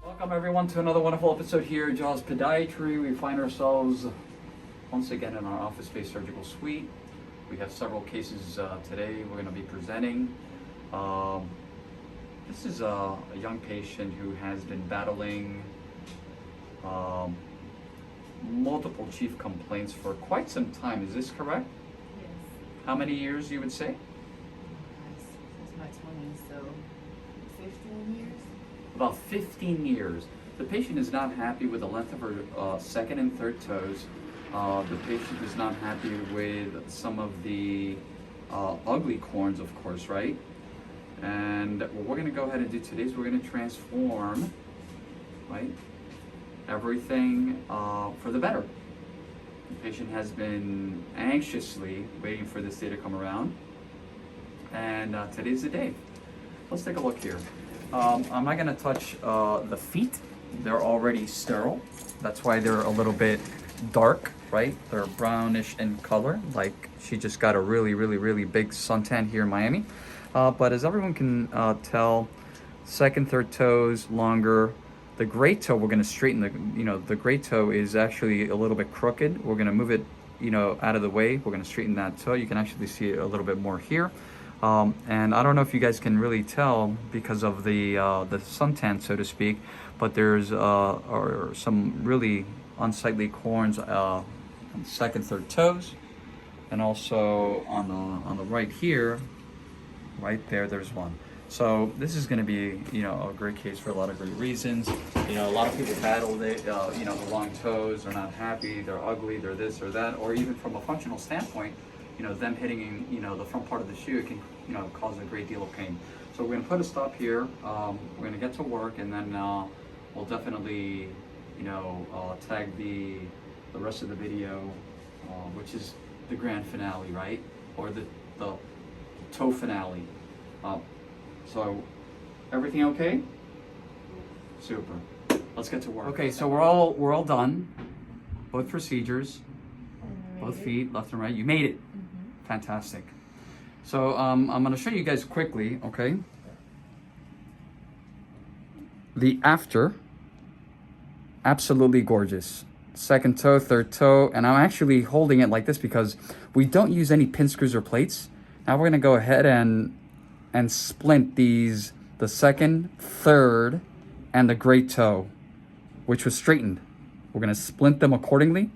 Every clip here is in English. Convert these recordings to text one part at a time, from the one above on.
Welcome everyone to another wonderful episode here at Doctors of Podiatry. We find ourselves once again in our office-based surgical suite. We have several cases today we're going to be presenting. This is a young patient who has been battling multiple chief complaints for quite some time. Is this correct? Yes. How many years you would say? Since my 20s, so 15 years. About 15 years. The patient is not happy with the length of her second and third toes. The patient is not happy with some of the ugly corns, of course, right? And what we're going to go ahead and do today is we're going to transform, right, everything for the better. The patient has been anxiously waiting for this day to come around, and today's the day. Let's take a look here. I'm not going to touch the feet. They're already sterile. That's why they're a little bit dark, right? They're brownish in color, like she just got a really big suntan here in Miami. But as everyone can tell, second, third toes longer. The great toe, we're going to straighten the great toe is actually a little bit crooked. We're going to move it, out of the way. We're going to straighten that toe. You can actually see it a little bit more here. And I don't know if you guys can really tell because of the suntan, so to speak, but there's some really unsightly corns on the second, third toes, and also on the right here, right there's one. So this is going to be, a great case for a lot of great reasons. A lot of people battle the long toes. They're not happy. They're ugly. They're this or that, or even from a functional standpoint, them hitting, the front part of the shoe can, cause a great deal of pain. So we're going to put a stop here. We're going to get to work, and then we'll definitely, tag the rest of the video, which is the grand finale, right? Or the toe finale. So everything okay? Super. Let's get to work. Okay, so we're all done. Both procedures, both feet, left and right. You made it. Mm-hmm. Fantastic. So I'm going to show you guys quickly, okay? The after, absolutely gorgeous. Second toe, third toe, and I'm actually holding it like this because we don't use any pin screws or plates. Now we're going to go ahead and splint the second, third, and the great toe, which was straightened. We're going to splint them accordingly.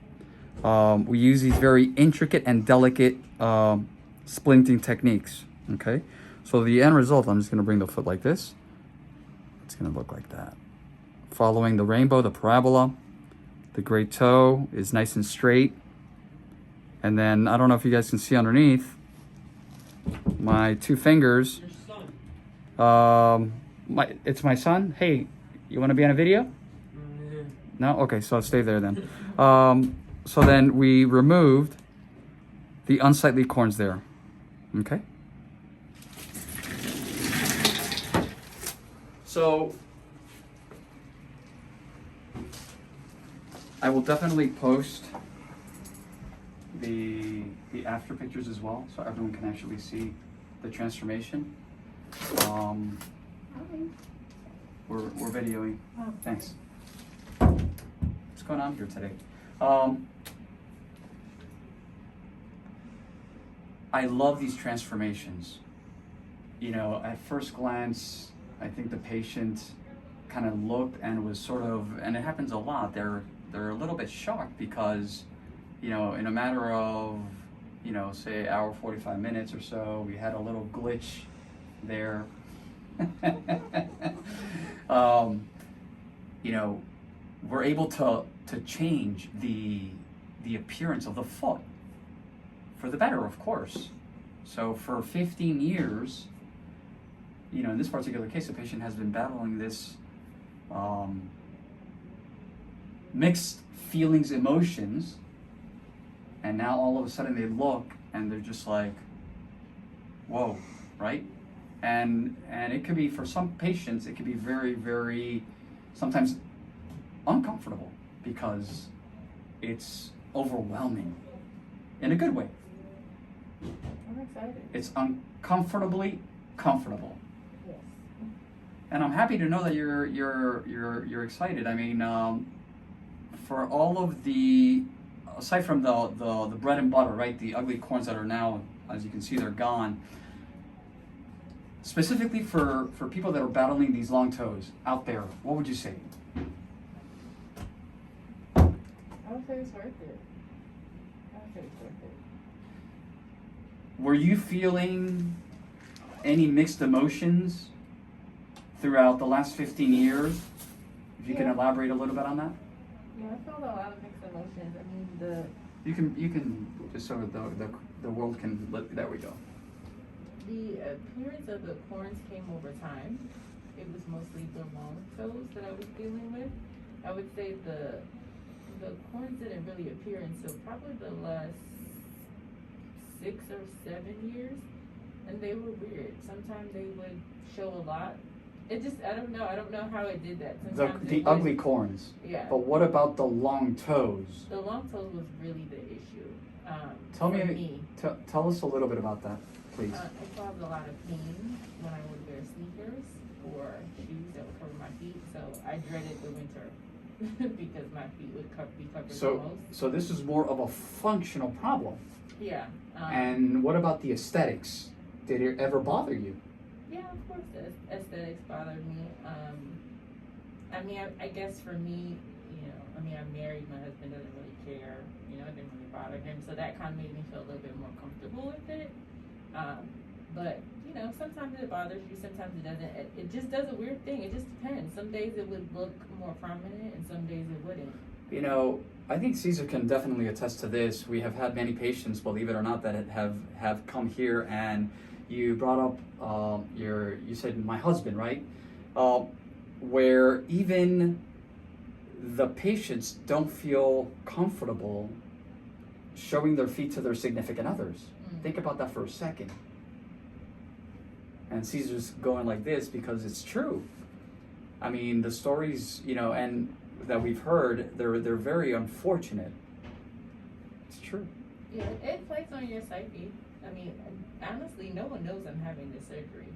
We use these very intricate and delicate splinting techniques, okay? So the end result, I'm just going to bring the foot like this. It's going to look like that. Following the rainbow, the parabola, the great toe is nice and straight. And then, I don't know if you guys can see underneath, my two fingers. It's my son. Hey, you want to be on a video? No? Okay, so I'll stay there then. So then we removed the unsightly corns there. Okay? So I will definitely post the after pictures as well, so everyone can actually see the transformation. We're videoing. Oh. Thanks. What's going on here today? I love these transformations. At first glance, I think the patient kind of looked and was sort of, and it happens a lot, they're a little bit shocked because, in a matter of, say hour 45 minutes or so, we had a little glitch there. We're able to change the appearance of the foot for the better, of course. So for 15 years, in this particular case, the patient has been battling this mixed feelings, emotions, and now all of a sudden they look and they're just like, whoa, right? And it could be, for some patients, it could be very, very, sometimes uncomfortable, because it's overwhelming in a good way. I'm excited. It's uncomfortably comfortable. Yes. And I'm happy to know that you're excited. I mean, for all of the, aside from the bread and butter, right? The ugly corns that are now, as you can see, they're gone. Specifically for people that are battling these long toes out there, what would you say? I would say it's worth it. I would say it's worth it. Were you feeling any mixed emotions throughout the last 15 years? If you can Yeah. elaborate a little bit on that. Yeah, I felt a lot of mixed emotions. I mean, You can just so the world can let, there we go. the appearance of the corns came over time. It was mostly the long toes that I was dealing with. I would say the corns didn't really appear until probably the last 6 or 7 years, and they were weird. Sometimes they would show a lot. It just, I don't know how it did that. Sometimes The ugly corns. Yeah. But what about the long toes? The long toes was really the issue. Tell for me, tell us a little bit about that, please. I caused a lot of pain when I would wear sneakers or shoes that would cover my feet, so I dreaded the winter because my feet would be covered the most. So this is more of a functional problem. Yeah. And what about the aesthetics? Did it ever bother you? Yeah, of course, the aesthetics bothered me. I mean, I guess for me, you know, I mean, I'm married, my husband doesn't really care, you know, it didn't really bother him, so that kind of made me feel a little bit more comfortable with it. But, you know, sometimes it bothers you, sometimes it doesn't. It just does a weird thing. It just depends. Some days it would look more prominent, and some days it wouldn't. You know, I think Caesar can definitely attest to this. We have had many patients, believe it or not, that have come here, and you brought up you said my husband, right? Where even the patients don't feel comfortable showing their feet to their significant others. Think about that for a second. And Caesar's going like this because it's true. I mean, the stories, you know, and that we've heard, they're very unfortunate. It's true. Yeah, it plays on your psyche. I mean, honestly, no one knows I'm having this surgery,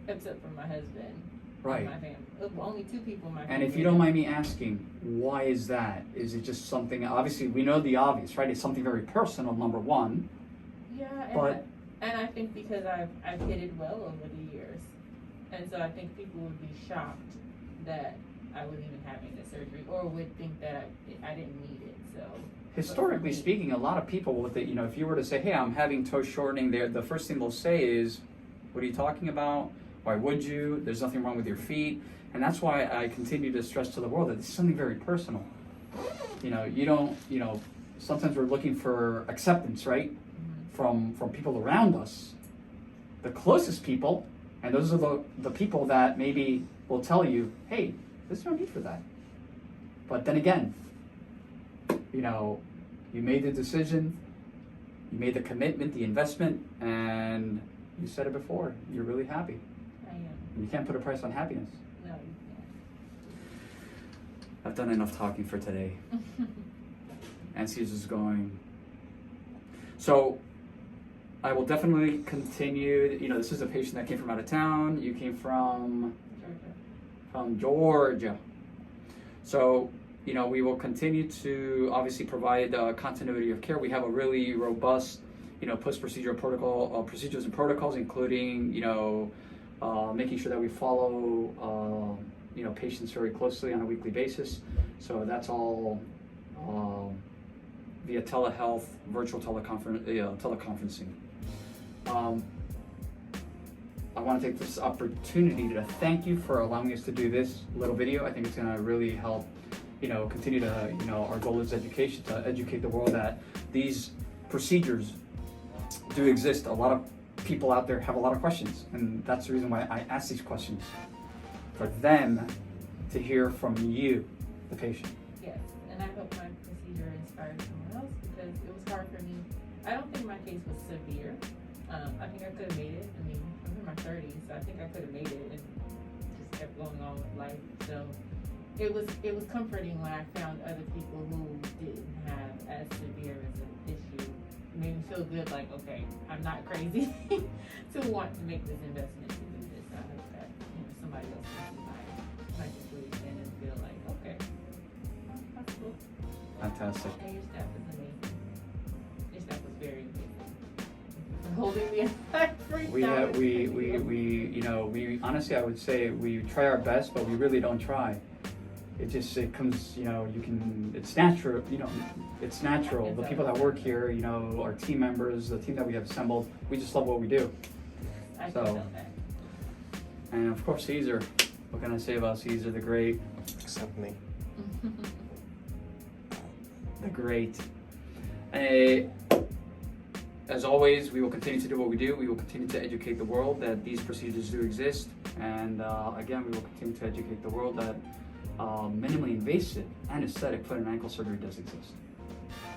except for my husband. Right. And my family. Only 2 people in my family. And if you don't mind me asking, why is that? Is it just something, obviously we know the obvious, right? It's something very personal, number one. Yeah, and I think because I've hit it well over the years, and so I think people would be shocked that I was even having the surgery, or would think that I didn't need it. So Historically speaking, a lot of people with it, you know, if you were to say, hey, I'm having toe shortening, the first thing they'll say is, what are you talking about? Why would you? There's nothing wrong with your feet. And that's why I continue to stress to the world that it's something very personal. You know, you don't, you know, sometimes we're looking for acceptance, right? From people around us, the closest people, and those are the people that maybe will tell you, hey, there's no need for that. But then again, you know, you made the decision, you made the commitment, the investment, and you said it before, you're really happy. I am. You can't put a price on happiness. No, you I've done enough talking for today. can't. And Caesar's going. So I will definitely continue. You know, this is a patient that came from out of town. You came from Georgia. So, you know, we will continue to obviously provide continuity of care. We have a really robust, you know, post-procedural protocol, procedures and protocols, including, you know, making sure that we follow, you know, patients very closely on a weekly basis. So that's all via telehealth, virtual teleconferencing. I want to take this opportunity to thank you for allowing us to do this little video. I think it's going to really help, you know, continue to, you know, our goal is education, to educate the world that these procedures do exist. A lot of people out there have a lot of questions, and that's the reason why I ask these questions, for them to hear from you, the patient. Yes, and I hope my procedure inspired someone else, because it was hard for me. I don't think my case was severe. I think I could have made it. I mean, I'm in my 30s, so I think I could have made it and just kept going on with life. So it was comforting when I found other people who didn't have as severe as an issue. It made me feel good, like, okay, I'm not crazy to want to make this investment to do this. I hope that somebody else can see my situation and feel like, okay, possible. Fantastic. And your staff is amazing. Your staff was very amazing. For holding me We honestly, I would say we try our best, but we really don't try. It comes, it's natural, it's natural. The people that work here, our team members, the team that we have assembled, we just love what we do. I So, can tell that. and of course, Caesar. What can I say about Caesar the Great? Except me. The Great. As always, we will continue to do what we do. We will continue to educate the world that these procedures do exist. And again, we will continue to educate the world that minimally invasive and aesthetic foot and ankle surgery does exist.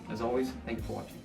As always, thank you for watching.